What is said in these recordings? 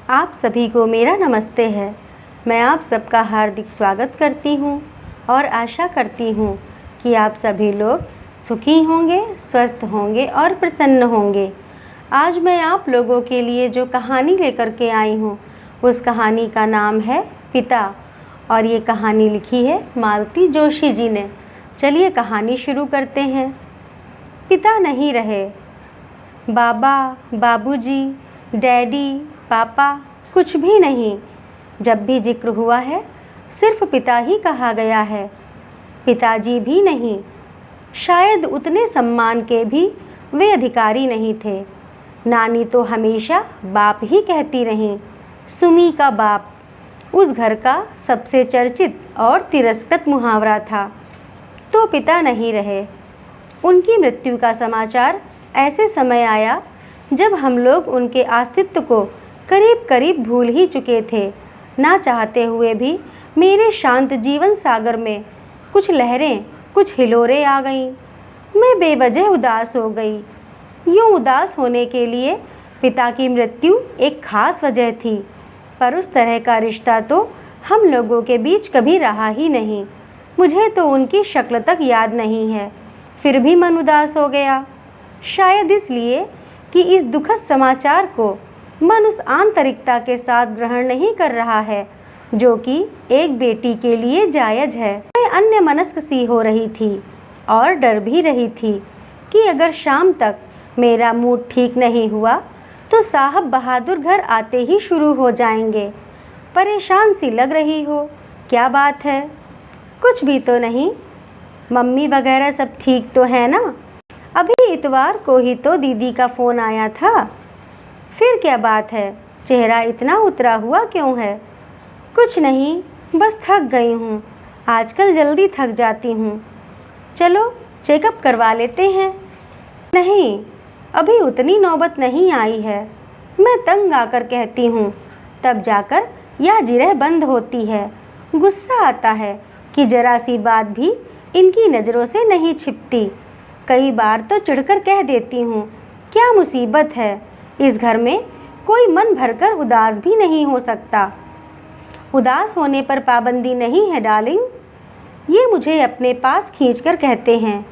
आप सभी को मेरा नमस्ते है। मैं आप सबका हार्दिक स्वागत करती हूँ और आशा करती हूँ कि आप सभी लोग सुखी होंगे, स्वस्थ होंगे और प्रसन्न होंगे। आज मैं आप लोगों के लिए जो कहानी लेकर के आई हूँ उस कहानी का नाम है पिता और ये कहानी लिखी है मालती जोशी जी ने। चलिए कहानी शुरू करते हैं। पिता नहीं रहे। बाबा, बाबूजी, डैडी, पापा कुछ भी नहीं। जब भी जिक्र हुआ है सिर्फ पिता ही कहा गया है। पिताजी भी नहीं। शायद उतने सम्मान के भी वे अधिकारी नहीं थे। नानी तो हमेशा बाप ही कहती रहीं। सुमी का बाप उस घर का सबसे चर्चित और तिरस्कृत मुहावरा था। तो पिता नहीं रहे। उनकी मृत्यु का समाचार ऐसे समय आया जब हम लोग उनके अस्तित्व को करीब करीब भूल ही चुके थे। ना चाहते हुए भी मेरे शांत जीवन सागर में कुछ लहरें, कुछ हिलोरें आ गईं। मैं बेवजह उदास हो गई। यूँ उदास होने के लिए पिता की मृत्यु एक खास वजह थी, पर उस तरह का रिश्ता तो हम लोगों के बीच कभी रहा ही नहीं। मुझे तो उनकी शक्ल तक याद नहीं है, फिर भी मन उदास हो गया। शायद इसलिए कि इस दुखद समाचार को मन उस आंतरिकता के साथ ग्रहण नहीं कर रहा है जो कि एक बेटी के लिए जायज़ है। मैं अन्य मनस्क सी हो रही थी और डर भी रही थी कि अगर शाम तक मेरा मूड ठीक नहीं हुआ तो साहब बहादुर घर आते ही शुरू हो जाएंगे। परेशान सी लग रही हो। क्या बात है? कुछ भी तो नहीं। मम्मी वगैरह सब ठीक तो है ना? अभी इतवार को ही तो दीदी का फ़ोन आया था। फिर क्या बात है? चेहरा इतना उतरा हुआ क्यों है? कुछ नहीं, बस थक गई हूँ। आजकल जल्दी थक जाती हूँ। चलो चेकअप करवा लेते हैं। नहीं, अभी उतनी नौबत नहीं आई है। मैं तंग आकर कहती हूँ, तब जाकर यह जिरह बंद होती है। गुस्सा आता है कि जरा सी बात भी इनकी नज़रों से नहीं छिपती। कई बार तो चिढ़कर कह देती हूँ, क्या मुसीबत है, इस घर में कोई मन भरकर उदास भी नहीं हो सकता। उदास होने पर पाबंदी नहीं है डार्लिंग। ये मुझे अपने पास खींचकर कहते हैं,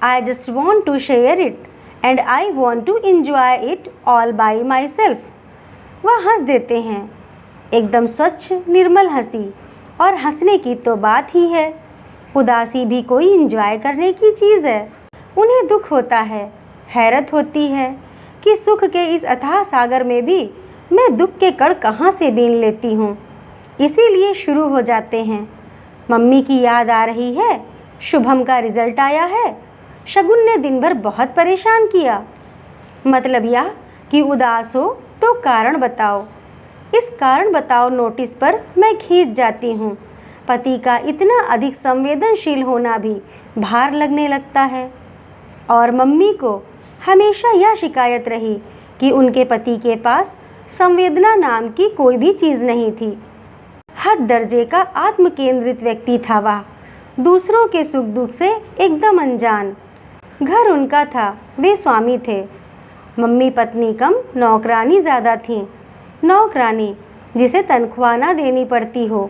I just want to share it and I want to enjoy it all by myself. वह हंस देते हैं, एकदम स्वच्छ निर्मल हंसी, और हंसने की तो बात ही है। उदासी भी कोई इंजॉय करने की चीज़ है। उन्हें दुख होता है, हैरत होती है कि सुख के इस अथाह सागर में भी मैं दुख के कण कहाँ से बीन लेती हूँ। इसीलिए शुरू हो जाते हैं, मम्मी की याद आ रही है, शुभम का रिजल्ट आया है, शगुन ने दिन भर बहुत परेशान किया। मतलब यह कि उदास हो तो कारण बताओ। इस कारण बताओ नोटिस पर मैं खींच जाती हूँ। पति का इतना अधिक संवेदनशील होना भी भार लगने लगता है। और मम्मी को हमेशा यह शिकायत रही कि उनके पति के पास संवेदना नाम की कोई भी चीज़ नहीं थी। हद दर्जे का आत्म केंद्रित व्यक्ति था वह, दूसरों के सुख दुख से एकदम अनजान। घर उनका था, वे स्वामी थे। मम्मी पत्नी कम नौकरानी ज़्यादा थीं। नौकरानी जिसे तनख्वाह ना देनी पड़ती हो।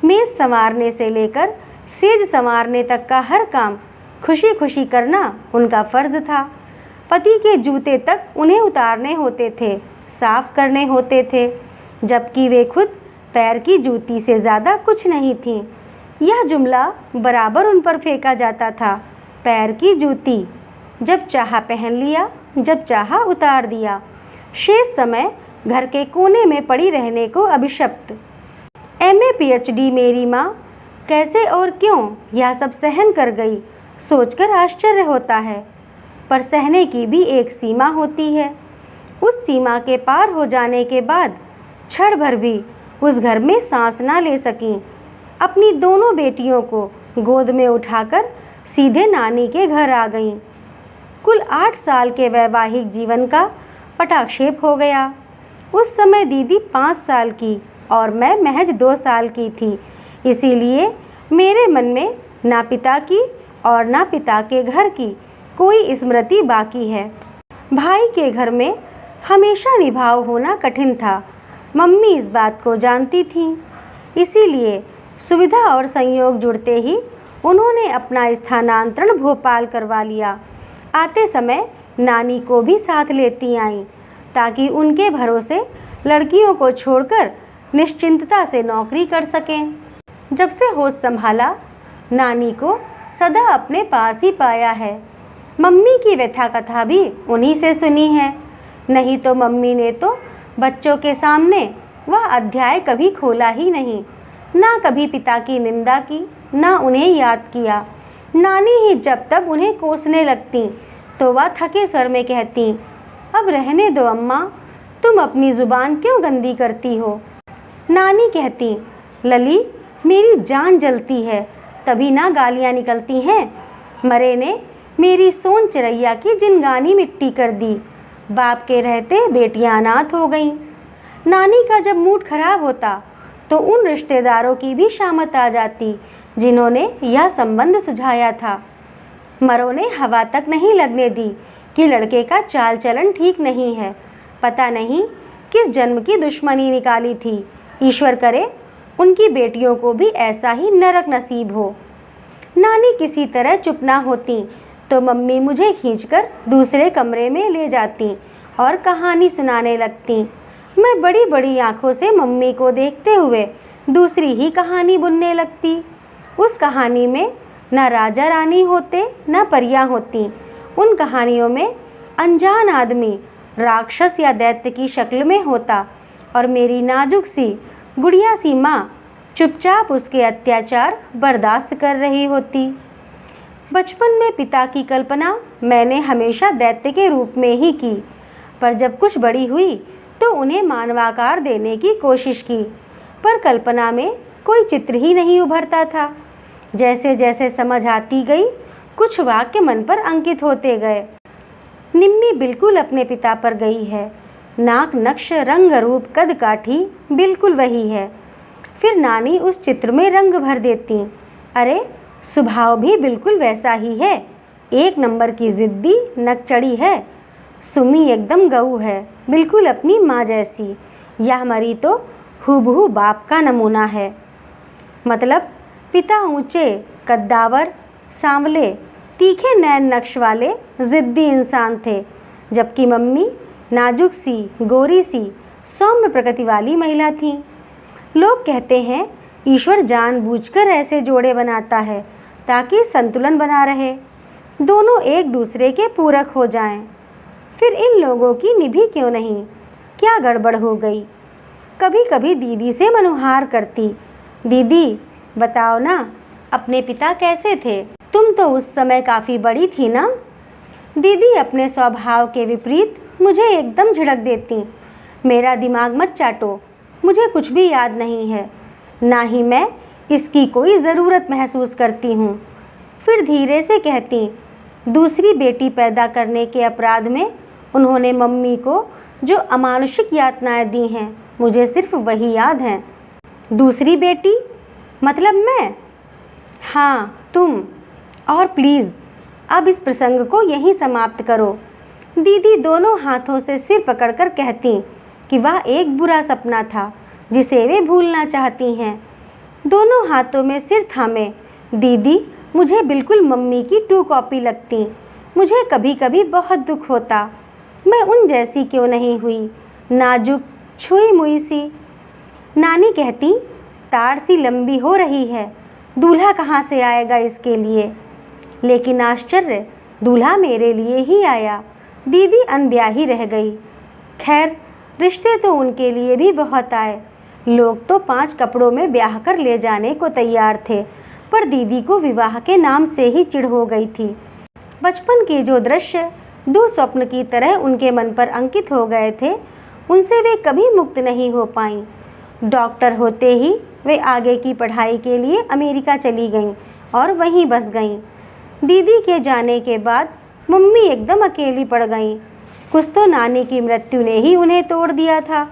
मेज़ संवारने से लेकर सेज संवारने तक का हर काम खुशी खुशी करना उनका फ़र्ज़ था। पति के जूते तक उन्हें उतारने होते थे, साफ़ करने होते थे, जबकि वे खुद पैर की जूती से ज़्यादा कुछ नहीं थीं। यह जुमला बराबर उन पर फेंका जाता था। पैर की जूती, जब चाहा पहन लिया, जब चाहा उतार दिया। शेष समय घर के कोने में पड़ी रहने को अभिशप्त। MA PhD मेरी माँ कैसे और क्यों यह सब सहन कर गई, सोचकर आश्चर्य होता है। पर सहने की भी एक सीमा होती है। उस सीमा के पार हो जाने के बाद क्षण भर भी उस घर में सांस ना ले सकीं। अपनी दोनों बेटियों को गोद में उठाकर सीधे नानी के घर आ गईं। कुल 8 साल के वैवाहिक जीवन का पटाक्षेप हो गया। उस समय दीदी 5 साल की और मैं महज 2 साल की थी। इसीलिए मेरे मन में ना पिता की और ना पिता के घर की कोई स्मृति बाकी है। भाई के घर में हमेशा निभाव होना कठिन था। मम्मी इस बात को जानती थीं, इसीलिए सुविधा और संयोग जुड़ते ही उन्होंने अपना स्थानांतरण भोपाल करवा लिया। आते समय नानी को भी साथ लेती आईं, ताकि उनके भरोसे लड़कियों को छोड़कर निश्चिंतता से नौकरी कर सकें। जब से होश संभाला, नानी को सदा अपने पास ही पाया है। मम्मी की व्यथा कथा भी उन्हीं से सुनी है, नहीं तो मम्मी ने तो बच्चों के सामने वह अध्याय कभी खोला ही नहीं, ना कभी पिता की निंदा की, ना उन्हें याद किया। नानी ही जब तब उन्हें कोसने लगती तो वह थके स्वर में कहती, अब रहने दो अम्मा, तुम अपनी ज़ुबान क्यों गंदी करती हो। नानी कहती, लली मेरी जान जलती है, तभी ना गालियाँ निकलती हैं। मरे ने मेरी सोन चिरैया की जिनगानी मिट्टी कर दी, बाप के रहते बेटियां अनाथ हो गईं। नानी का जब मूड खराब होता तो उन रिश्तेदारों की भी शामत आ जाती जिन्होंने यह संबंध सुझाया था। मरो ने हवा तक नहीं लगने दी कि लड़के का चाल चलन ठीक नहीं है। पता नहीं किस जन्म की दुश्मनी निकाली थी। ईश्वर करे उनकी बेटियों को भी ऐसा ही नरक नसीब हो। नानी किसी तरह चुप ना होती तो मम्मी मुझे खींचकर दूसरे कमरे में ले जाती और कहानी सुनाने लगती। मैं बड़ी बड़ी आंखों से मम्मी को देखते हुए दूसरी ही कहानी बुनने लगती। उस कहानी में न राजा रानी होते न परियां होती। उन कहानियों में अनजान आदमी राक्षस या दैत्य की शक्ल में होता और मेरी नाजुक सी गुड़िया सी माँ चुपचाप उसके अत्याचार बर्दाश्त कर रही होती। बचपन में पिता की कल्पना मैंने हमेशा दैत्य के रूप में ही की, पर जब कुछ बड़ी हुई तो उन्हें मानवाकार देने की कोशिश की, पर कल्पना में कोई चित्र ही नहीं उभरता था। जैसे जैसे समझ आती गई, कुछ वाक्य मन पर अंकित होते गए। निम्मी बिल्कुल अपने पिता पर गई है, नाक नक्श रंग रूप कद काठी बिल्कुल वही है। फिर नानी उस चित्र में रंग भर देती। अरे स्वभाव भी बिल्कुल वैसा ही है, एक नंबर की जिद्दी नकचड़ी है। सुमी एकदम गऊ है, बिल्कुल अपनी माँ जैसी। यह मरी तो हूबहू बाप का नमूना है। मतलब पिता ऊंचे कद्दावर सांवले तीखे नैन नक्श वाले ज़िद्दी इंसान थे, जबकि मम्मी नाजुक सी गोरी सी सौम्य प्रकृति वाली महिला थी। लोग कहते हैं ईश्वर जानबूझकर ऐसे जोड़े बनाता है ताकि संतुलन बना रहे, दोनों एक दूसरे के पूरक हो जाएं। फिर इन लोगों की निभी क्यों नहीं, क्या गड़बड़ हो गई। कभी कभी दीदी से मनुहार करती, दीदी बताओ ना अपने पिता कैसे थे, तुम तो उस समय काफ़ी बड़ी थी ना। दीदी अपने स्वभाव के विपरीत मुझे एकदम झिड़क देती, मेरा दिमाग मत चाटो, मुझे कुछ भी याद नहीं है, ना ही मैं इसकी कोई ज़रूरत महसूस करती हूँ। फिर धीरे से कहती, दूसरी बेटी पैदा करने के अपराध में उन्होंने मम्मी को जो अमानुषिक यातनाएं दी हैं, मुझे सिर्फ वही याद हैं। दूसरी बेटी मतलब मैं? हाँ तुम। और प्लीज़ अब इस प्रसंग को यहीं समाप्त करो। दीदी दोनों हाथों से सिर पकड़कर कहती कि वह एक बुरा सपना था जिसे वे भूलना चाहती हैं। दोनों हाथों में सिर थामे दीदी मुझे बिल्कुल मम्मी की 2 कॉपी लगती। मुझे कभी कभी बहुत दुख होता, मैं उन जैसी क्यों नहीं हुई, नाजुक छुई मुई सी। नानी कहती, ताड़ सी लंबी हो रही है, दूल्हा कहाँ से आएगा इसके लिए। लेकिन आश्चर्य, दूल्हा मेरे लिए ही आया। दीदी अनब्याही रह गई। खैर रिश्ते तो उनके लिए भी बहुत आए। लोग तो 5 कपड़ों में ब्याह कर ले जाने को तैयार थे, पर दीदी को विवाह के नाम से ही चिढ़ हो गई थी। बचपन के जो दृश्य दुःस्वप्न की तरह उनके मन पर अंकित हो गए थे, उनसे वे कभी मुक्त नहीं हो पाईं। डॉक्टर होते ही वे आगे की पढ़ाई के लिए अमेरिका चली गईं और वहीं बस गईं। दीदी के जाने के बाद मम्मी एकदम अकेली पड़ गईं। कुछ तो नानी की मृत्यु ने ही उन्हें तोड़ दिया था।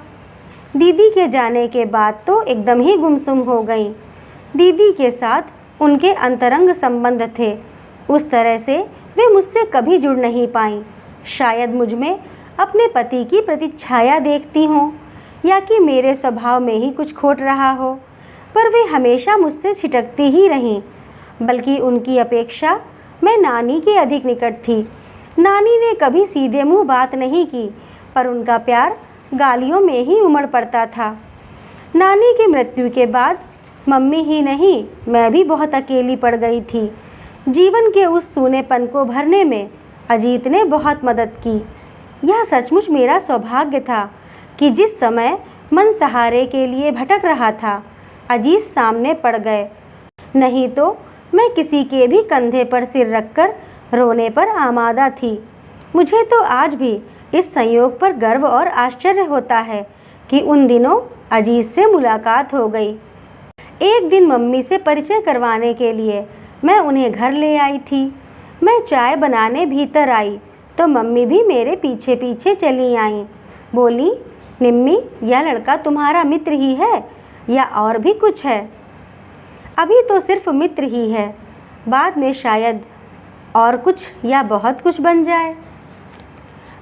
दीदी के जाने के बाद तो एकदम ही गुमसुम हो गईं। दीदी के साथ उनके अंतरंग संबंध थे, उस तरह से वे मुझसे कभी जुड़ नहीं पाईं। शायद मुझ में अपने पति की प्रतिच्छाया देखती हों। या कि मेरे स्वभाव में ही कुछ खोट रहा हो, पर वे हमेशा मुझसे छिटकती ही रहीं। बल्कि उनकी अपेक्षा मैं नानी के अधिक निकट थी। नानी ने कभी सीधे मुंह बात नहीं की, पर उनका प्यार गालियों में ही उमड़ पड़ता था। नानी की मृत्यु के बाद मम्मी ही नहीं, मैं भी बहुत अकेली पड़ गई थी। जीवन के उस सूनेपन को भरने में अजीत ने बहुत मदद की। यह सचमुच मेरा सौभाग्य था कि जिस समय मन सहारे के लिए भटक रहा था, अजीत सामने पड़ गए। नहीं तो मैं किसी के भी कंधे पर सिर रखकर रोने पर आमादा थी। मुझे तो आज भी इस संयोग पर गर्व और आश्चर्य होता है कि उन दिनों अजीत से मुलाकात हो गई। एक दिन मम्मी से परिचय करवाने के लिए मैं उन्हें घर ले आई थी। मैं चाय बनाने भीतर आई तो मम्मी भी मेरे पीछे पीछे चली आईं। बोली, निम्मी, यह लड़का तुम्हारा मित्र ही है या और भी कुछ है? अभी तो सिर्फ मित्र ही है, बाद में शायद और कुछ या बहुत कुछ बन जाए।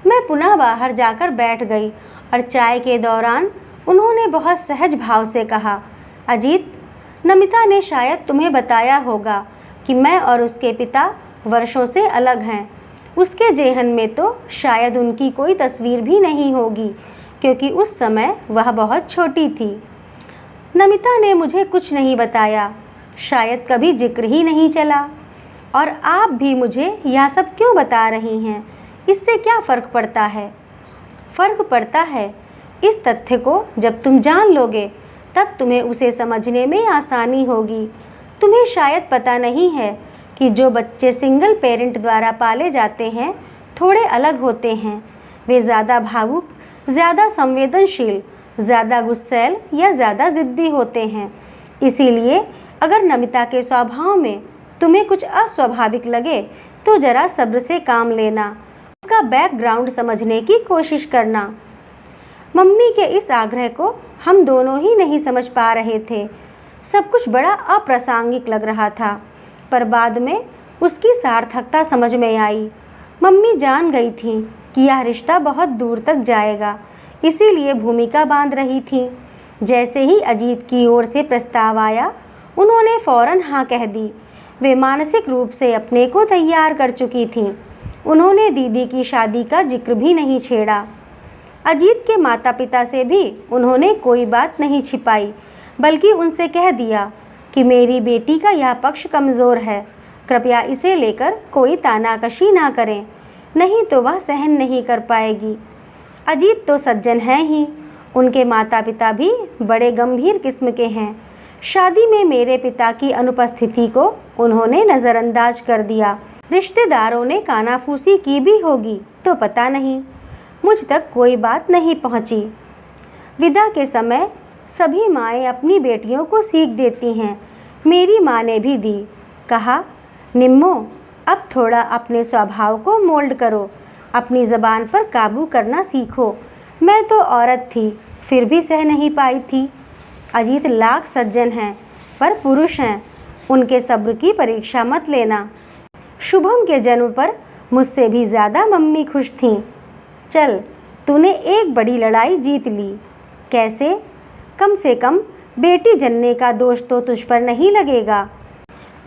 मैं पुनः बाहर जाकर बैठ गई और चाय के दौरान उन्होंने बहुत सहज भाव से कहा, अजीत, नमिता ने शायद तुम्हें बताया होगा कि मैं और उसके पिता वर्षों से अलग हैं। उसके जेहन में तो शायद उनकी कोई तस्वीर भी नहीं होगी, क्योंकि उस समय वह बहुत छोटी थी। नमिता ने मुझे कुछ नहीं बताया, शायद कभी जिक्र ही नहीं चला। और आप भी मुझे यह सब क्यों बता रही हैं? इससे क्या फ़र्क पड़ता है? फ़र्क पड़ता है इस तथ्य को जब तुम जान लोगे, तब तुम्हें उसे समझने में आसानी होगी। तुम्हें शायद पता नहीं है कि जो बच्चे सिंगल पेरेंट द्वारा पाले जाते हैं थोड़े अलग होते हैं। वे ज़्यादा भावुक, ज़्यादा संवेदनशील, ज़्यादा गुस्सैल या ज़्यादा ज़िद्दी होते हैं। इसीलिए अगर नमिता के स्वभाव में तुम्हें कुछ अस्वाभाविक लगे तो ज़रा सब्र से काम लेना, उसका बैकग्राउंड समझने की कोशिश करना। मम्मी के इस आग्रह को हम दोनों ही नहीं समझ पा रहे थे। सब कुछ बड़ा अप्रासंगिक लग रहा था, पर बाद में उसकी सार्थकता समझ में आई। मम्मी जान गई थी कि यह रिश्ता बहुत दूर तक जाएगा, इसीलिए भूमिका बांध रही थी। जैसे ही अजीत की ओर से प्रस्ताव आया, उन्होंने फौरन हाँ कह दी। वे मानसिक रूप से अपने को तैयार कर चुकी थीं। उन्होंने दीदी की शादी का जिक्र भी नहीं छेड़ा। अजीत के माता पिता से भी उन्होंने कोई बात नहीं छिपाई, बल्कि उनसे कह दिया कि मेरी बेटी का यह पक्ष कमज़ोर है, कृपया इसे लेकर कोई तानाकशी ना करें, नहीं तो वह सहन नहीं कर पाएगी। अजीत तो सज्जन हैं ही, उनके माता पिता भी बड़े गंभीर किस्म के हैं। शादी में मेरे पिता की अनुपस्थिति को उन्होंने नज़रअंदाज कर दिया। रिश्तेदारों ने कानाफूसी की भी होगी तो पता नहीं, मुझ तक कोई बात नहीं पहुंची। विदा के समय सभी माएँ अपनी बेटियों को सीख देती हैं। मेरी माँ ने भी दी। कहा, निम्मो, अब थोड़ा अपने स्वभाव को मोल्ड करो, अपनी ज़बान पर काबू करना सीखो। मैं तो औरत थी, फिर भी सह नहीं पाई थी। अजीत लाख सज्जन हैं, पर पुरुष हैं, उनके सब्र की परीक्षा मत लेना। शुभम के जन्म पर मुझसे भी ज़्यादा मम्मी खुश थीं। चल, तूने एक बड़ी लड़ाई जीत ली। कैसे? कम से कम बेटी जनने का दोष तो तुझ पर नहीं लगेगा।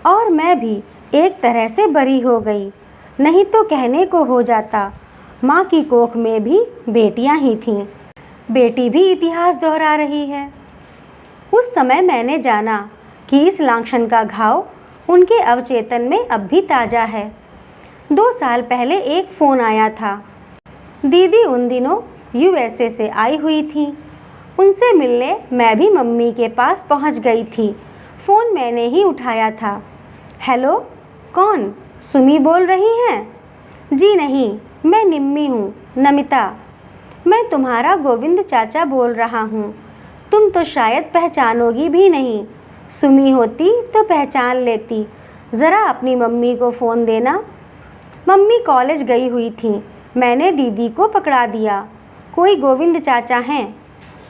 और मैं भी एक तरह से बरी हो गई, नहीं तो कहने को हो जाता माँ की कोख में भी बेटियाँ ही थीं। बेटी भी इतिहास दोहरा रही है। उस समय मैंने जाना कि इस लांछन का घाव उनके अवचेतन में अब भी ताज़ा है। 2 साल पहले एक फ़ोन आया था। दीदी उन दिनों USA से आई हुई थी। उनसे मिलने मैं भी मम्मी के पास पहुंच गई थी। फ़ोन मैंने ही उठाया था। हेलो, कौन? सुमी बोल रही हैं? जी नहीं, मैं निम्मी हूँ, नमिता। मैं तुम्हारा गोविंद चाचा बोल रहा हूँ। तुम तो शायद पहचानोगी भी नहीं। सुमी होती तो पहचान लेती। ज़रा अपनी मम्मी को फ़ोन देना। मम्मी कॉलेज गई हुई थी। मैंने दीदी को पकड़ा दिया। कोई गोविंद चाचा हैं?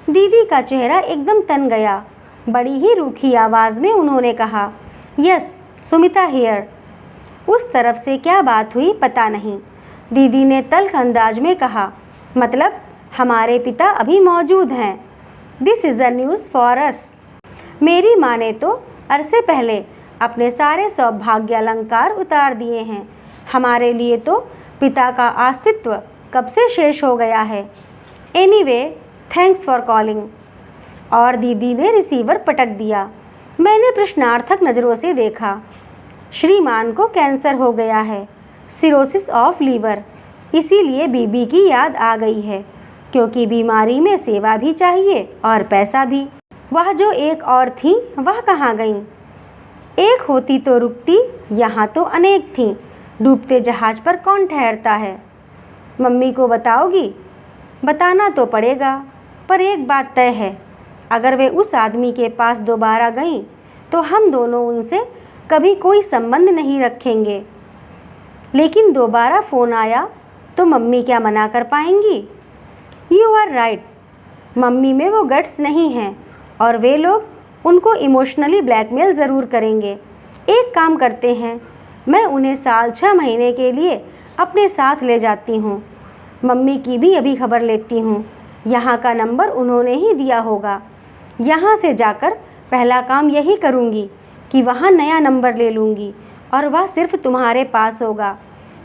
दीदी का चेहरा एकदम तन गया। बड़ी ही रूखी आवाज़ में उन्होंने कहा, यस, सुमिता हियर। उस तरफ से क्या बात हुई पता नहीं। दीदी ने तल्ख अंदाज में कहा, मतलब हमारे पिता अभी मौजूद हैं, this is a news for us. मेरी माँ ने तो अरसे पहले अपने सारे सौभाग्य अलंकार उतार दिए हैं। हमारे लिए तो पिता का अस्तित्व कब से शेष हो गया है। Anyway, thanks for calling. और दीदी ने रिसीवर पटक दिया। मैंने प्रश्नार्थक नज़रों से देखा। श्रीमान को कैंसर हो गया है, सिरोसिस ऑफ लीवर। इसीलिए बीबी की याद आ गई है, क्योंकि बीमारी में सेवा भी चाहिए और पैसा भी। वह जो एक और थी, वह कहाँ गईं? एक होती तो रुकती, यहाँ तो अनेक थीं। डूबते जहाज पर कौन ठहरता है? मम्मी को बताओगी? बताना तो पड़ेगा, पर एक बात तय है, अगर वे उस आदमी के पास दोबारा गईं तो हम दोनों उनसे कभी कोई संबंध नहीं रखेंगे। लेकिन दोबारा फ़ोन आया तो मम्मी क्या मना कर पाएंगी? यू आर राइट, मम्मी में वो गट्स नहीं हैं और वे लोग उनको इमोशनली ब्लैकमेल ज़रूर करेंगे। एक काम करते हैं, मैं उन्हें साल 6 महीने के लिए अपने साथ ले जाती हूँ। मम्मी की भी अभी खबर लेती हूँ। यहाँ का नंबर उन्होंने ही दिया होगा। यहाँ से जाकर पहला काम यही करूँगी कि वहाँ नया नंबर ले लूँगी और वह सिर्फ तुम्हारे पास होगा।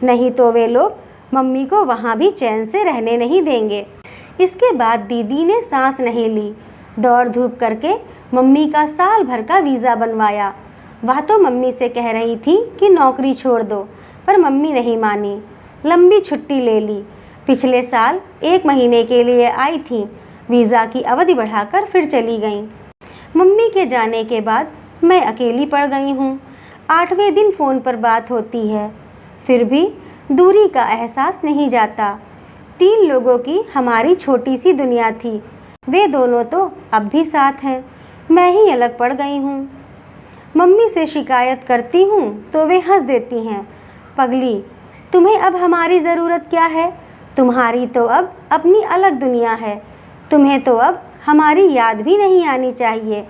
नहीं तो वे लोग मम्मी को वहाँ भी चैन से रहने नहीं देंगे। इसके बाद दीदी ने सांस नहीं ली। दौड़ धूप करके मम्मी का साल भर का वीज़ा बनवाया। वह तो मम्मी से कह रही थी कि नौकरी छोड़ दो, पर मम्मी नहीं मानी। लंबी छुट्टी ले ली। पिछले साल 1 महीने के लिए आई थी। वीज़ा की अवधि बढ़ाकर फिर चली गईं। मम्मी के जाने के बाद मैं अकेली पड़ गई हूँ। 8वें दिन फ़ोन पर बात होती है, फिर भी दूरी का एहसास नहीं जाता। 3 लोगों की हमारी छोटी सी दुनिया थी। वे दोनों तो अब भी साथ हैं, मैं ही अलग पड़ गई हूँ। मम्मी से शिकायत करती हूँ तो वे हंस देती हैं। पगली, तुम्हें अब हमारी ज़रूरत क्या है? तुम्हारी तो अब अपनी अलग दुनिया है। तुम्हें तो अब हमारी याद भी नहीं आनी चाहिए।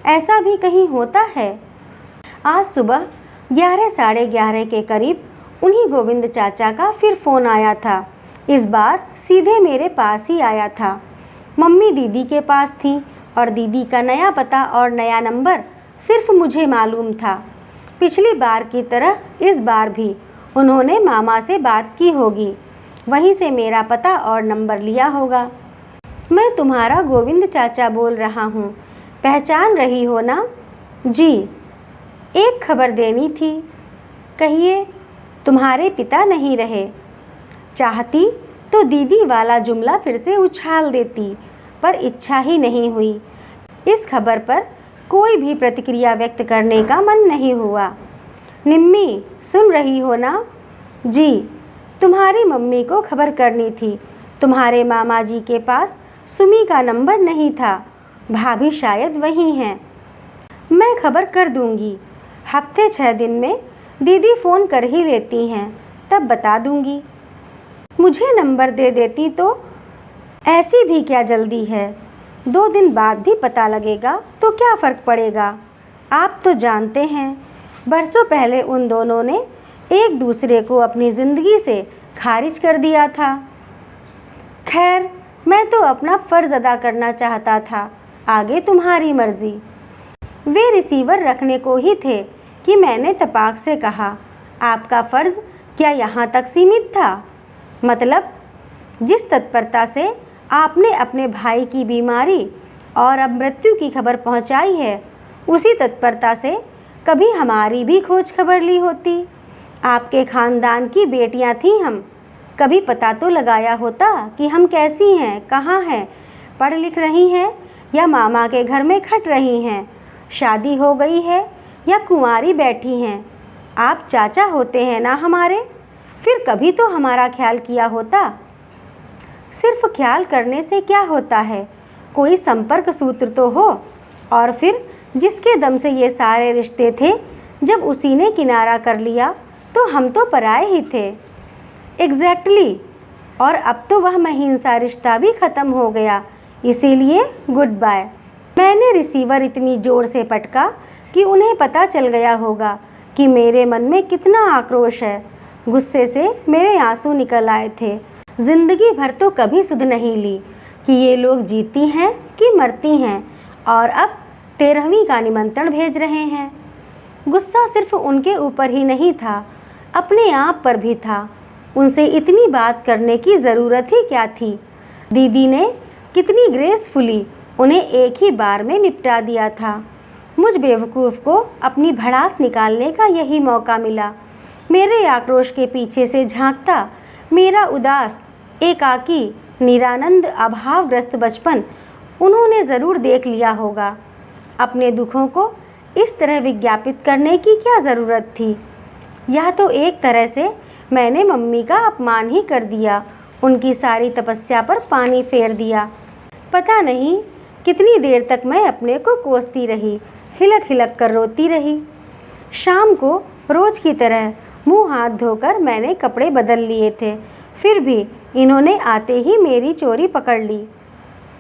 ऐसा भी कहीं होता है? आज सुबह 11 साढ़े 11 के करीब उन्हीं गोविंद चाचा का फिर फ़ोन आया था। इस बार सीधे मेरे पास ही आया था। मम्मी दीदी के पास थी और दीदी का नया पता और नया नंबर सिर्फ मुझे मालूम था। पिछली बार की तरह इस बार भी उन्होंने मामा से बात की होगी, वहीं से मेरा पता और नंबर लिया होगा। मैं तुम्हारा गोविंद चाचा बोल रहा हूँ, पहचान रही हो ना? जी, एक खबर देनी थी। कहिए। तुम्हारे पिता नहीं रहे। चाहती तो दीदी वाला जुमला फिर से उछाल देती, पर इच्छा ही नहीं हुई। इस खबर पर कोई भी प्रतिक्रिया व्यक्त करने का मन नहीं हुआ। निम्मी, सुन रही हो ना? जी, तुम्हारी मम्मी को खबर करनी थी। तुम्हारे मामा जी के पास सुमी का नंबर नहीं था। भाभी शायद वहीं हैं। मैं खबर कर दूंगी। हफ्ते 6 दिन में दीदी फ़ोन कर ही लेती हैं, तब बता दूंगी। मुझे नंबर दे देती तो? ऐसी भी क्या जल्दी है? 2 दिन बाद भी पता लगेगा तो क्या फ़र्क पड़ेगा? आप तो जानते हैं, बरसों पहले उन दोनों ने एक दूसरे को अपनी ज़िंदगी से खारिज कर दिया था। खैर, मैं तो अपना फ़र्ज़ अदा करना चाहता था, आगे तुम्हारी मर्ज़ी। वे रिसीवर रखने को ही थे कि मैंने तपाक से कहा, आपका फ़र्ज़ क्या यहाँ तक सीमित था? मतलब जिस तत्परता से आपने अपने भाई की बीमारी और अब मृत्यु की खबर पहुँचाई है, उसी तत्परता से कभी हमारी भी खोज खबर ली होती। आपके ख़ानदान की बेटियां थीं हम, कभी पता तो लगाया होता कि हम कैसी हैं, कहाँ हैं, पढ़ लिख रही हैं या मामा के घर में खट रही हैं, शादी हो गई है या कुंवारी बैठी हैं। आप चाचा होते हैं ना हमारे, फिर कभी तो हमारा ख्याल किया होता। सिर्फ ख्याल करने से क्या होता है, कोई संपर्क सूत्र तो हो। और फिर जिसके दम से ये सारे रिश्ते थे, जब उसी ने किनारा कर लिया तो हम तो पराए ही थे। एग्जैक्टली। और अब तो वह महीन सा रिश्ता भी ख़त्म हो गया, इसीलिए गुड बाय। मैंने रिसीवर इतनी ज़ोर से पटका कि उन्हें पता चल गया होगा कि मेरे मन में कितना आक्रोश है। गुस्से से मेरे आंसू निकल आए थे। ज़िंदगी भर तो कभी सुध नहीं ली कि ये लोग जीती हैं कि मरती हैं और अब 13वीं का निमंत्रण भेज रहे हैं। गुस्सा सिर्फ उनके ऊपर ही नहीं था, अपने आप पर भी था। उनसे इतनी बात करने की ज़रूरत ही क्या थी। दीदी ने कितनी ग्रेसफुली उन्हें एक ही बार में निपटा दिया था। मुझ बेवकूफ़ को अपनी भड़ास निकालने का यही मौका मिला। मेरे आक्रोश के पीछे से झांकता मेरा उदास, एकाकी, निरानंद, अभावग्रस्त बचपन उन्होंने ज़रूर देख लिया होगा। अपने दुखों को इस तरह विज्ञापित करने की क्या ज़रूरत थी। यह तो एक तरह से मैंने मम्मी का अपमान ही कर दिया, उनकी सारी तपस्या पर पानी फेर दिया। पता नहीं कितनी देर तक मैं अपने को कोसती रही, हिलक हिलक कर रोती रही। शाम को रोज़ की तरह मुंह हाथ धोकर मैंने कपड़े बदल लिए थे, फिर भी इन्होंने आते ही मेरी चोरी पकड़ ली।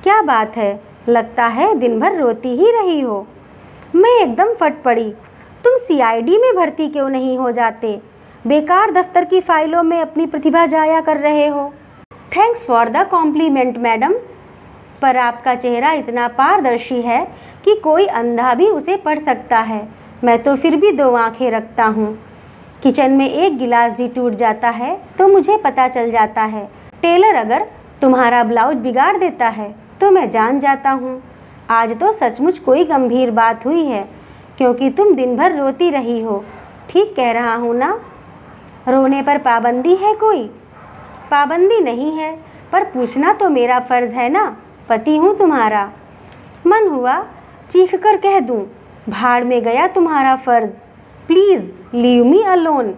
क्या बात है, लगता है दिन भर रोती ही रही हो। मैं एकदम फट पड़ी। तुम सीआईडी में भर्ती क्यों नहीं हो जाते? बेकार दफ्तर की फाइलों में अपनी प्रतिभा जाया कर रहे हो। Thanks for the compliment madam, पर आपका चेहरा इतना पारदर्शी है कि कोई अंधा भी उसे पढ़ सकता है। मैं तो फिर भी 2 आंखें रखता हूँ। किचन में एक गिलास भी टूट जाता है तो मुझे पता चल जाता है। टेलर अगर तुम्हारा ब्लाउज बिगाड़ देता है तो मैं जान जाता हूँ। आज तो सचमुच कोई गंभीर बात हुई है, क्योंकि तुम दिन भर रोती रही हो। ठीक कह रहा हूँ ना? रोने पर पाबंदी है कोई? पाबंदी नहीं है, पर पूछना तो मेरा फ़र्ज़ है ना, पति हूँ तुम्हारा। मन हुआ चीख कर कह दूँ, भाड़ में गया तुम्हारा फ़र्ज़, प्लीज़ लीव मी अलोन।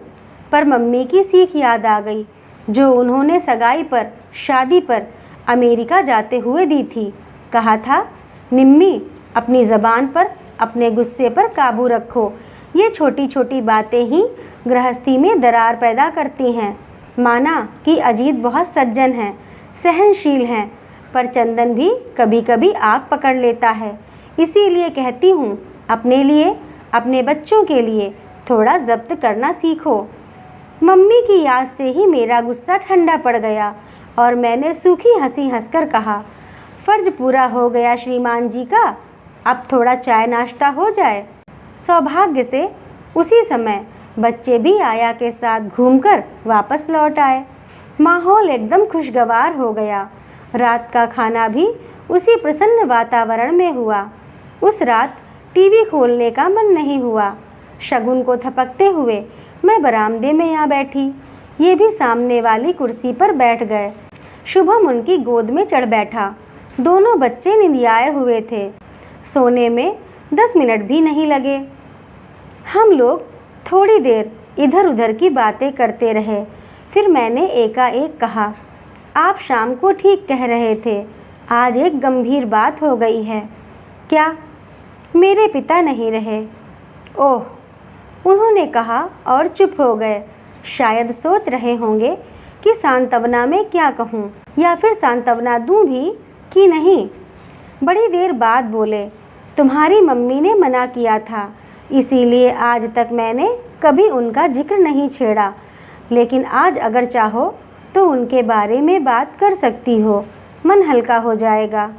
पर मम्मी की सीख याद आ गई, जो उन्होंने सगाई पर, शादी पर अमेरिका जाते हुए दी थी। कहा था, निम्मी अपनी ज़बान पर, अपने गुस्से पर काबू रखो। ये छोटी छोटी बातें ही गृहस्थी में दरार पैदा करती हैं। माना कि अजीत बहुत सज्जन हैं, सहनशील हैं, पर चंदन भी कभी कभी आग पकड़ लेता है। इसीलिए कहती हूँ, अपने लिए, अपने बच्चों के लिए थोड़ा जब्त करना सीखो। मम्मी की याद से ही मेरा गुस्सा ठंडा पड़ गया और मैंने सूखी हंसी हंसकर कहा, फ़र्ज पूरा हो गया श्रीमान जी का, अब थोड़ा चाय नाश्ता हो जाए। सौभाग्य से उसी समय बच्चे भी आया के साथ घूमकर वापस लौट आए। माहौल एकदम खुशगवार हो गया। रात का खाना भी उसी प्रसन्न वातावरण में हुआ। उस रात टीवी खोलने का मन नहीं हुआ। शगुन को थपकते हुए मैं बरामदे में आ बैठी। ये भी सामने वाली कुर्सी पर बैठ गए। शुभम उनकी गोद में चढ़ बैठा। दोनों बच्चे निंदियाए हुए थे। सोने में 10 मिनट भी नहीं लगे। हम लोग थोड़ी देर इधर उधर की बातें करते रहे। फिर मैंने एकाएक कहा, आप शाम को ठीक कह रहे थे, आज एक गंभीर बात हो गई है। क्या? मेरे पिता नहीं रहे। ओह, उन्होंने कहा और चुप हो गए। शायद सोच रहे होंगे कि सांत्वना में क्या कहूँ, या फिर सांत्वना दूँ भी कि नहीं। बड़ी देर बाद बोले, तुम्हारी मम्मी ने मना किया था, इसीलिए आज तक मैंने कभी उनका जिक्र नहीं छेड़ा, लेकिन आज अगर चाहो तो उनके बारे में बात कर सकती हो, मन हल्का हो जाएगा।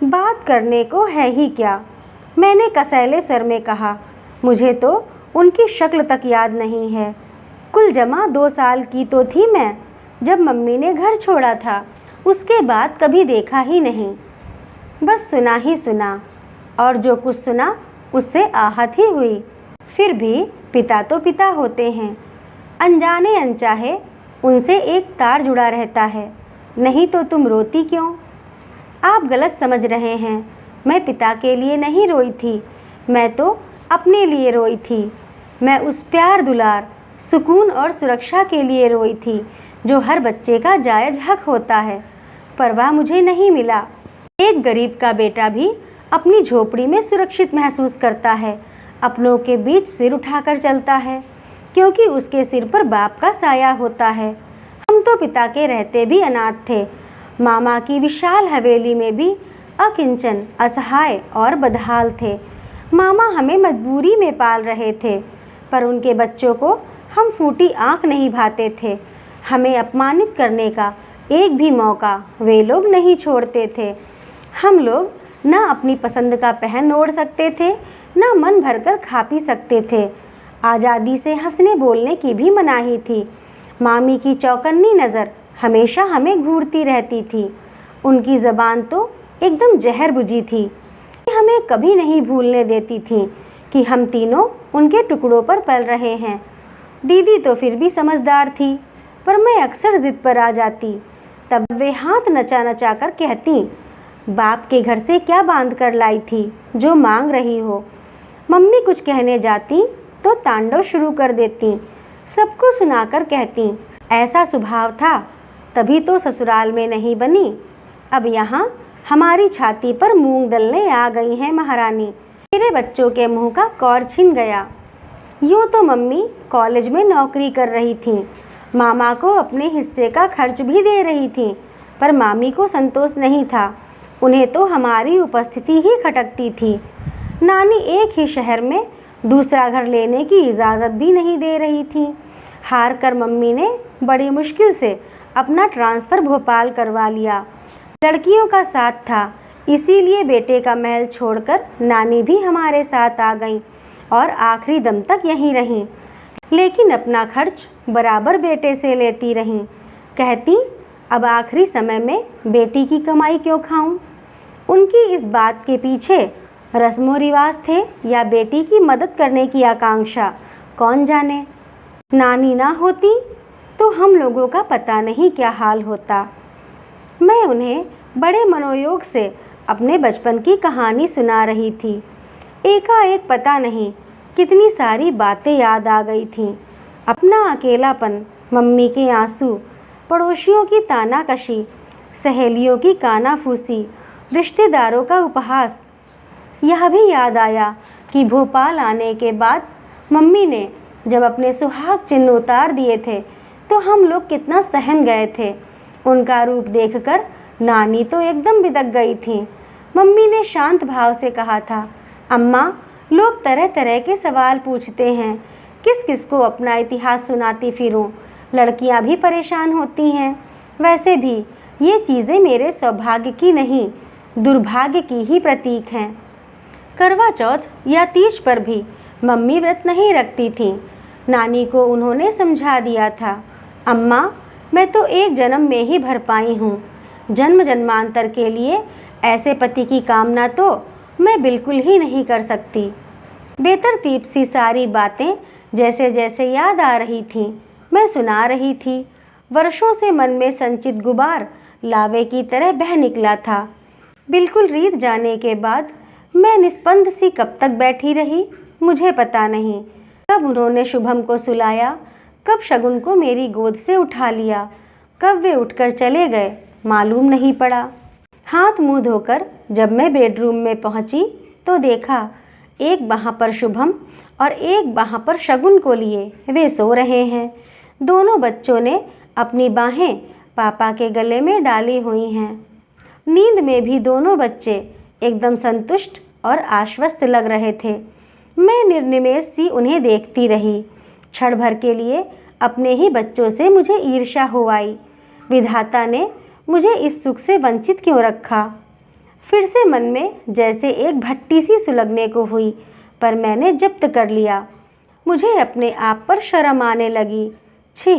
बात करने को है ही क्या, मैंने कसैले स्वर में कहा। मुझे तो उनकी शक्ल तक याद नहीं है। कुल जमा 2 साल की तो थी मैं जब मम्मी ने घर छोड़ा था। उसके बाद कभी देखा ही नहीं, बस सुना ही सुना, और जो कुछ सुना उससे आहत ही हुई। फिर भी पिता तो पिता होते हैं, अनजाने अनचाहे उनसे एक तार जुड़ा रहता है। नहीं तो तुम रोती क्यों? आप गलत समझ रहे हैं। मैं पिता के लिए नहीं रोई थी, मैं तो अपने लिए रोई थी। मैं उस प्यार, दुलार, सुकून और सुरक्षा के लिए रोई थी जो हर बच्चे का जायज़ हक होता है। पर वह मुझे नहीं मिला। एक गरीब का बेटा भी अपनी झोपड़ी में सुरक्षित महसूस करता है, अपनों के बीच सिर उठाकर चलता है, क्योंकि उसके सिर पर बाप का साया होता है। हम तो पिता के रहते भी अनाथ थे। मामा की विशाल हवेली में भी अकिंचन, असहाय और बदहाल थे। मामा हमें मजबूरी में पाल रहे थे, पर उनके बच्चों को हम फूटी आंख नहीं भाते थे। हमें अपमानित करने का एक भी मौका वे लोग नहीं छोड़ते थे। हम लोग ना अपनी पसंद का पहन ओढ़ सकते थे, ना मन भरकर खा पी सकते थे। आज़ादी से हंसने बोलने की भी मनाही थी। मामी की चौकन्नी नज़र हमेशा हमें घूरती रहती थी। उनकी ज़बान तो एकदम जहर बुझी थी। हमें कभी नहीं भूलने देती थी कि हम तीनों उनके टुकड़ों पर पल रहे हैं। दीदी तो फिर भी समझदार थी, पर मैं अक्सर ज़िद पर आ जाती। तब वे हाथ नचा नचा कर कहती, बाप के घर से क्या बांध कर लाई थी जो मांग रही हो। मम्मी कुछ कहने जाती तो तांडव शुरू कर देती, सबको सुनाकर कहती, ऐसा स्वभाव था तभी तो ससुराल में नहीं बनी, अब यहाँ हमारी छाती पर मूंग दलने आ गई हैं महारानी। मेरे बच्चों के मुंह का कौर छिन गया। यूँ तो मम्मी कॉलेज में नौकरी कर रही थी, मामा को अपने हिस्से का खर्च भी दे रही थी, पर मामी को संतोष नहीं था। उन्हें तो हमारी उपस्थिति ही खटकती थी। नानी एक ही शहर में दूसरा घर लेने की इजाज़त भी नहीं दे रही थी। हार कर मम्मी ने बड़ी मुश्किल से अपना ट्रांसफ़र भोपाल करवा लिया। लड़कियों का साथ था, इसीलिए बेटे का महल छोड़कर नानी भी हमारे साथ आ गई और आखिरी दम तक यहीं रहीं। लेकिन अपना खर्च बराबर बेटे से लेती रहीं। कहती, अब आखिरी समय में बेटी की कमाई क्यों खाऊं? उनकी इस बात के पीछे रस्मों रिवाज थे या बेटी की मदद करने की आकांक्षा, कौन जाने। नानी ना होती तो हम लोगों का पता नहीं क्या हाल होता। मैं उन्हें बड़े मनोयोग से अपने बचपन की कहानी सुना रही थी। एकाएक पता नहीं कितनी सारी बातें याद आ गई थीं। अपना अकेलापन, मम्मी के आंसू, पड़ोसियों की तानाकशी, सहेलियों की कानाफूसी, रिश्तेदारों का उपहास। यह भी याद आया कि भोपाल आने के बाद मम्मी ने जब अपने सुहाग चिन्ह उतार दिए थे तो हम लोग कितना सहम गए थे। उनका रूप देखकर नानी तो एकदम बिदक गई थी। मम्मी ने शांत भाव से कहा था, अम्मा, लोग तरह तरह के सवाल पूछते हैं, किस किस को अपना इतिहास सुनाती फिरूं। लड़कियां भी परेशान होती हैं। वैसे भी ये चीज़ें मेरे सौभाग्य की नहीं, दुर्भाग्य की ही प्रतीक हैं। करवा चौथ या तीज पर भी मम्मी व्रत नहीं रखती थी। नानी को उन्होंने समझा दिया था, अम्मा, मैं तो एक जन्म में ही भर पाई हूँ। जन्म जन्मांतर के लिए ऐसे पति की कामना तो मैं बिल्कुल ही नहीं कर सकती। बेतरतीब सी सारी बातें जैसे जैसे याद आ रही थीं, मैं सुना रही थी। वर्षों से मन में संचित गुबार लावे की तरह बह निकला था। बिल्कुल रीत जाने के बाद मैं निस्पंद सी कब तक बैठी रही, मुझे पता नहीं। कब उन्होंने शुभम को सुलाया, कब शगुन को मेरी गोद से उठा लिया, कब वे उठकर चले गए, मालूम नहीं पड़ा। हाथ मुंह धोकर जब मैं बेडरूम में पहुंची तो देखा, एक बाह पर शुभम और एक बाह पर शगुन को लिए वे सो रहे हैं। दोनों बच्चों ने अपनी बाहें पापा के गले में डाली हुई हैं। नींद में भी दोनों बच्चे एकदम संतुष्ट और आश्वस्त लग रहे थे। मैं निर्निमेष सी उन्हें देखती रही। क्षण भर के लिए अपने ही बच्चों से मुझे ईर्ष्या हो आई। विधाता ने मुझे इस सुख से वंचित क्यों रखा? फिर से मन में जैसे एक भट्टी सी सुलगने को हुई, पर मैंने जब्त कर लिया। मुझे अपने आप पर शर्म आने लगी। छी,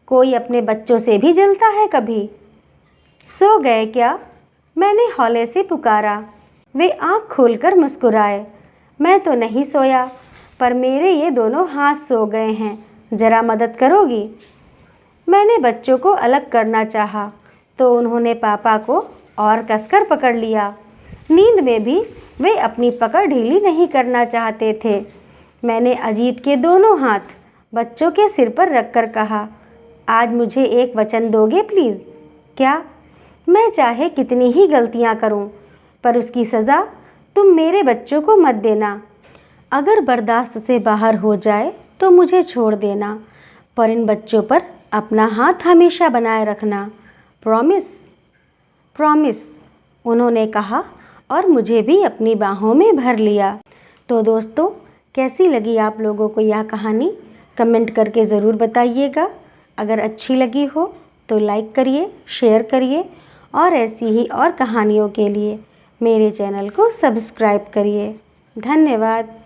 कोई अपने बच्चों से भी जलता है कभी? सो गए क्या? मैंने हौले से पुकारा। वे आँख खोलकर मुस्कुराए। मैं तो नहीं सोया, पर मेरे ये दोनों हाथ सो गए हैं, ज़रा मदद करोगी? मैंने बच्चों को अलग करना चाहा तो उन्होंने पापा को और कसकर पकड़ लिया। नींद में भी वे अपनी पकड़ ढीली नहीं करना चाहते थे। मैंने अजीत के दोनों हाथ बच्चों के सिर पर रखकर कहा, आज मुझे एक वचन दोगे प्लीज़? क्या? मैं चाहे कितनी ही गलतियां करूं, पर उसकी सज़ा तुम मेरे बच्चों को मत देना। अगर बर्दाश्त से बाहर हो जाए तो मुझे छोड़ देना, पर इन बच्चों पर अपना हाथ हमेशा बनाए रखना। प्रॉमिस? प्रॉमिस, उन्होंने कहा और मुझे भी अपनी बाहों में भर लिया। तो दोस्तों, कैसी लगी आप लोगों को यह कहानी? कमेंट करके ज़रूर बताइएगा। अगर अच्छी लगी हो तो लाइक करिए, शेयर करिए और ऐसी ही और कहानियों के लिए मेरे चैनल को सब्सक्राइब करिए। धन्यवाद।